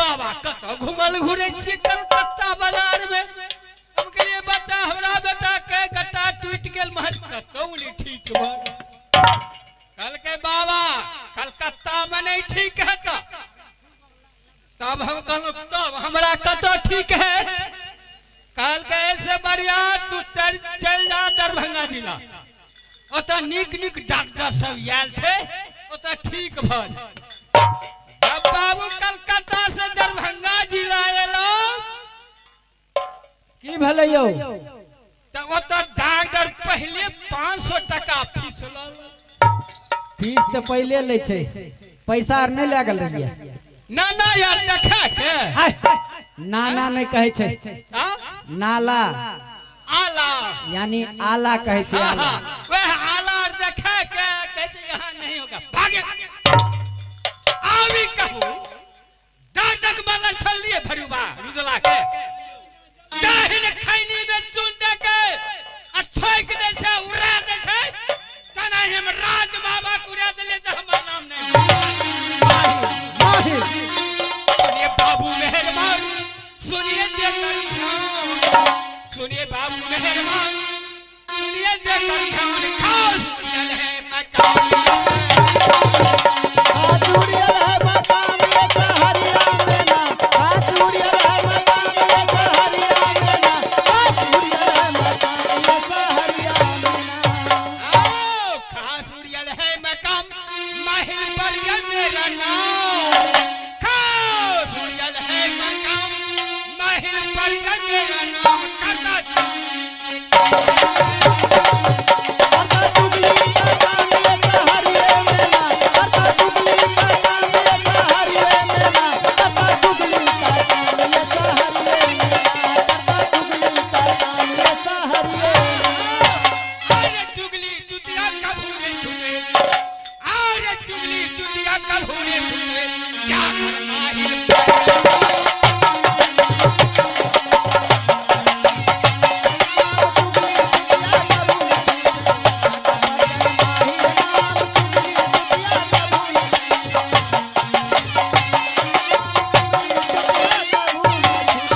बाबा कतो घुमल घुरे छी कलकत्ता बाजार में हम के लिए बच्चा हमरा बेटा के गट्टा टूट गेल महल कतो नहीं ठीक बा कल के बाबा कलकत्ता में नहीं ठीक है तब हम कहलो तब हमरा कतो ठीक है कल के ऐसे बढ़िया तू चल जा दरभंगा जिला ओता निक निक डॉक्टर सब आयल थे ओता ठीक भ जब बाबू कलकत्ता से दरभंगा जिला एलो की भले यौ तब ओता डॉक्टर पहले 500 टका फीस ल फीस तो पहले ले छे पैसा आर नहीं लागल रहिए ना ना यार देखा के हाय नाना नहीं कहे छे हां नाला आला यानी आला कहे छे आला वह आला देखा के कहे छे यहां नहीं होगा भागे आवी कहू दादक वाला छल लिए भरुबा रुदला के जाहिन खैनी में चुन दे के आ ठोक दे छे उड़ा दे छे तना हम राज बाबा को उड़ा देले त हमर नाम नहीं माहिर सुनिए बाबू मेहरबान सुनिए सुनिए बाबू मेहरबान सुनिए खास है मकाम आजुड़ियल है मकाम ये सहरिया में ना आजुड़ियल है मकाम ये सहरिया में ना आजुड़ियल है मकाम ये सहरिया में ना आओ खास उड़ियल है मकाम माहिर बरियल मेरा नाम खास उड़ियल है मकाम माहिर बरियल मेरा नाम करता आता चुगली का काम ये सहरिया में ना आता चुगली का काम ये सहरिया में ना आता चुगली का काम ये सहरिया में ना आता चुगली का काम ये सहरिया अरे चुगली चुतिया कभू नहीं छूटे अरे चुगली चुतिया कभू नहीं छूटे क्या करना है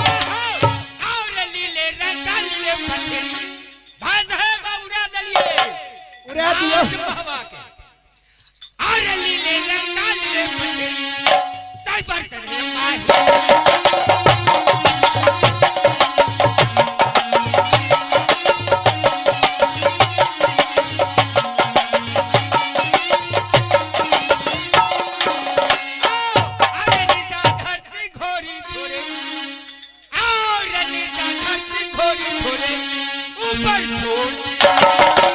और लीले रंगा लीले पथरी भाज है बाबूरा दलिए उड़ा दियो बाबा के और लीले रंगा लीले पथरी ताई पर चढ़े माही अरे नीचा धरती घोड़ी छोड़े और नीचा धरती घोड़ी छोड़े ऊपर छोड़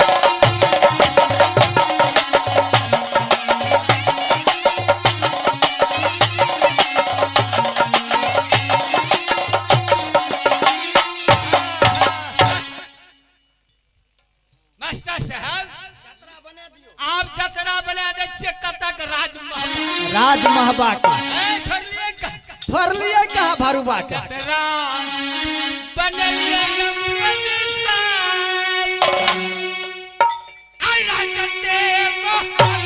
मास्टर साहब आप जतरा बना दे छिए कतक राज राज महबा के छोड़ लिए का फर लिए कहा भरुबा के जतरा बनलिए आई राजते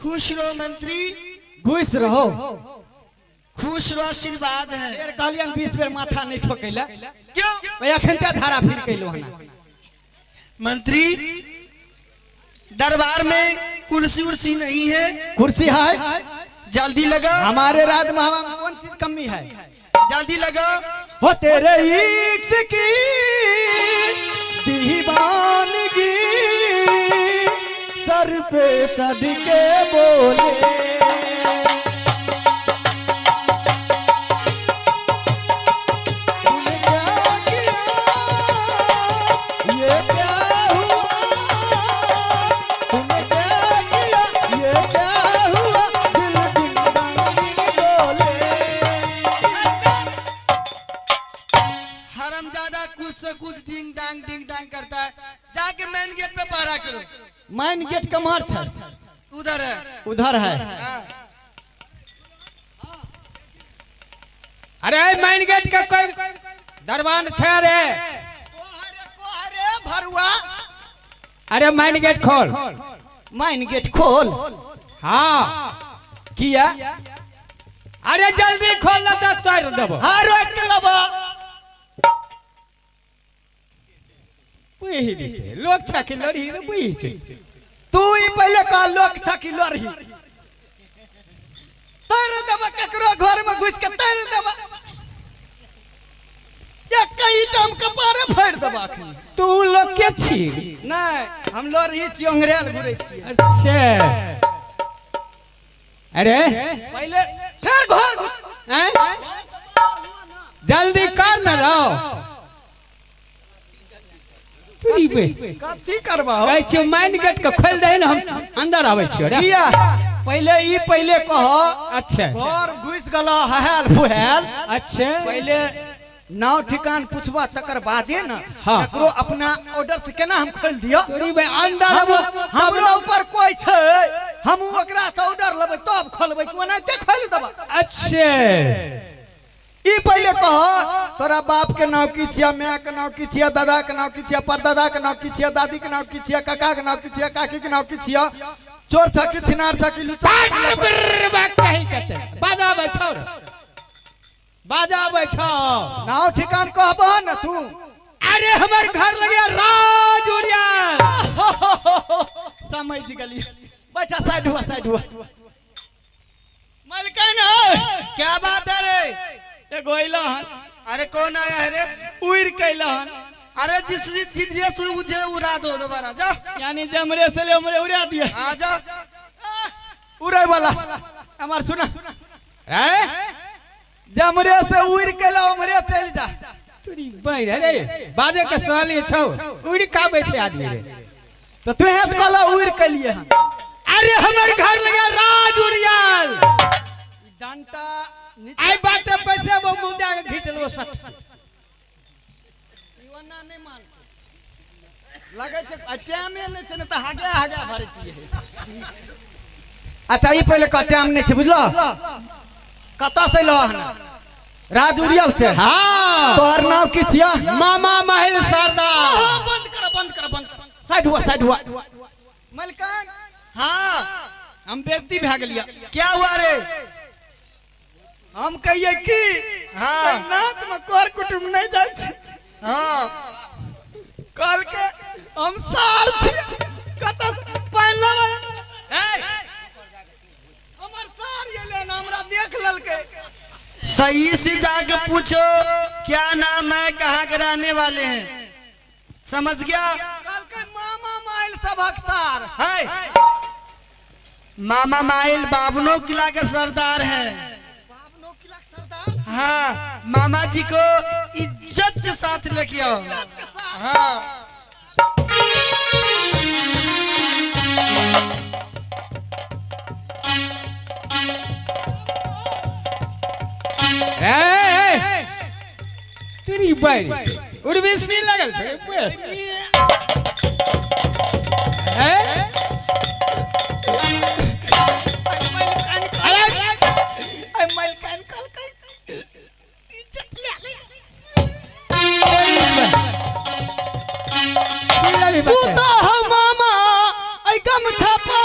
खुश रहो मंत्री, घुस रहो। खुश रहो, आशीर्वाद है। फेर कहलियन 20 बेर माथा नहीं ठोकैला। क्यों भाई अखन ते धारा फिर कैलो हना। मंत्री, दरबार में कुर्सी उर्सी नहीं है? कुर्सी है, जल्दी लगा, हमारे राज महावा में कौन चीज कमी है? जल्दी लगा। हो तेरे इश्क की दीवानगी सर पे चढ़ के बोले, तूने क्या किया, ये क्या हुआ, तूने क्या किया, ये क्या हुआ, दिल डिंग डांग डिंग डोले। हरामजादा कुछ से कुछ डिंग डांग करता है। जाके मेन गेट पे पहरा करो। मेन गेट कमर छै? उधर है। उधर है। हाँ। अरे मेन गेट का कोई दरबान छे रे? कोहरे भरुआ। अरे मेन गेट खोल। मेन गेट खोल। हाँ किया? अरे जल्दी खोल ना तो तोड़ देबो। हाँ रोक के लबा। बुझी रे लोग छाके लड़ी रे बुझी छै। तू ही पहले कह लोग छकी लड़ी। तैर देबा ककरो घर में घुस के तैर देबा। या कई टाइम कपारे फाड़ देबा अखनी। तू लोग के छी? नहीं, हम लड़ी छी, अंग्रेज घुरे छी। अच्छा अरे पहले फिर घर घुस। हैं? जल्दी कर ना रहो। तुरी बे कथी करबा? कहै छियो मेन गेट के खोल दे ना, हम अंदर आबै छियो रे। किया? पहले कह। अच्छा घर घुस गला हहेल फुहेल। अच्छा पहले नाव ठिकान पूछबा तकर बादे ना हाँ। ककरो अपना ऑर्डर से केना हम खोल दियो? तुरी बे अंदर आबो। हमरो ऊपर कोई छै, हम ओकरा से ऑर्डर लेबै तब खोलबै, कोना ते खोल देबा। अच्छा ई पहले कह तोरा बाप के नाम की छिया, मां के नाम की छिया, दादा के नाम की छिया, परदादा के नाम की छिया, दादी के नाम की छिया, काका के नाम की छिया, काकी के नाम की छिया, चोर छकी छिनार छकी लुटा बात कहीं कहते बाजाबै छौ रे, बाजाबै छौ। नाव ठिकान कहबह न तू। अरे हमर घर लगे राज उड़िया। समझ गेली। बैठा साइड हुआ। मलकान है। क्या बात है रे? एगो अइलहन। अरे कौन आया है रे? उड़ कैलहन। अरे जिस शुरू उधे उड़ा दो दोबारा। जा यानी जमरे से ले हमरे उड़ा दिए। आ जा। उड़े वाला हमार सुना। हैं? जमरे से उड़ कैला हमरे चल जा। तुरी बैर अरे बाजे के सवाल छौ, उड़ काबे छै आदमी रे। तो तू हेत कला उड़ कैलिए हन। अरे हमर घर लगे राज उड़ियाल। डंटा आई बाटे पैसे वो मुंडा के खींच लो 60 से। दीवाना नहीं मान लगे छै टाइमे नहीं छै न त हागे भरे छिए। अच्छा ई पहले का टाइम नहीं छै बुझलो? कता से लो हन? राज उड़ियल से। हाँ तोहर नाम की छिया? मामा महल सरदार। बंद कर। साइड हुआ। मलकान हाँ हम बेइज्जती भए गेलिया। क्या हुआ रे? हम कहिए कि हाँ नाच में कर कुटुम नहीं जाय छै। हाँ कल के हम सार छी, कता से पाइन लावा। ए, हमर सार ये लेना हमरा देख ललके। सही से जाके पूछो क्या नाम है, कहाँ के रहने वाले हैं। समझ गया? कल के मामा माइल सबक सार है। मामा माइल बाबनो किला के सरदार है। बाबनो किला के सरदार। हाँ मामा जी को इज्जत के साथ लेके आओ। हाँ तुरी बैर उर्वेशी लगल छै पे। हैं? मलकान कल के इज्जत ले। सुता हम मामा आई गम छापा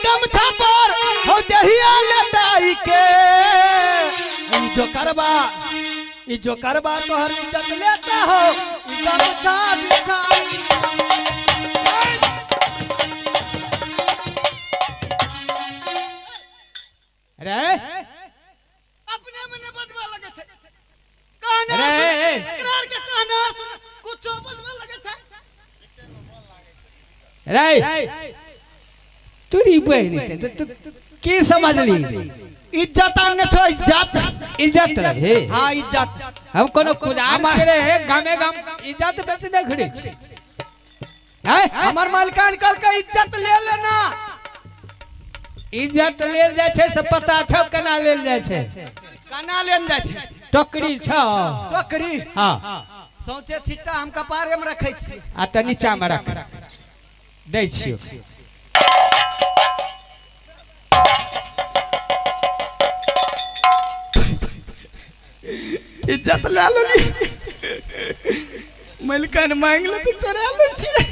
गमछा पर हो दहिया लटाई के ई जो करबा तोहर इज्जत लेता हो ई गमछा बिछाई रे अपने मने बजवा लगे छे कहना रे इकरार के कहना कुछो बजवा लगे छे रे तुरी बहनी तू की समझली इज्जत आने छो इज्जत इज्जत रे हां इज्जत हम कोनो कुदार करे गामे गाम इज्जत बेचने खड़ी छी हैं हमर मालिकान कल के इज्जत ले लेना इज्जत लेल जाय छै से पता छौ केना लेल जाय छै कना लेन जाय छै टोकरी छौ टोकरी हां सौचे छिट्टा हम कपारे में रखै छी आ त नीचा में रख दै छियो इज्जत ले लेली मालिकान मांग ले तो चढ़ा ले छी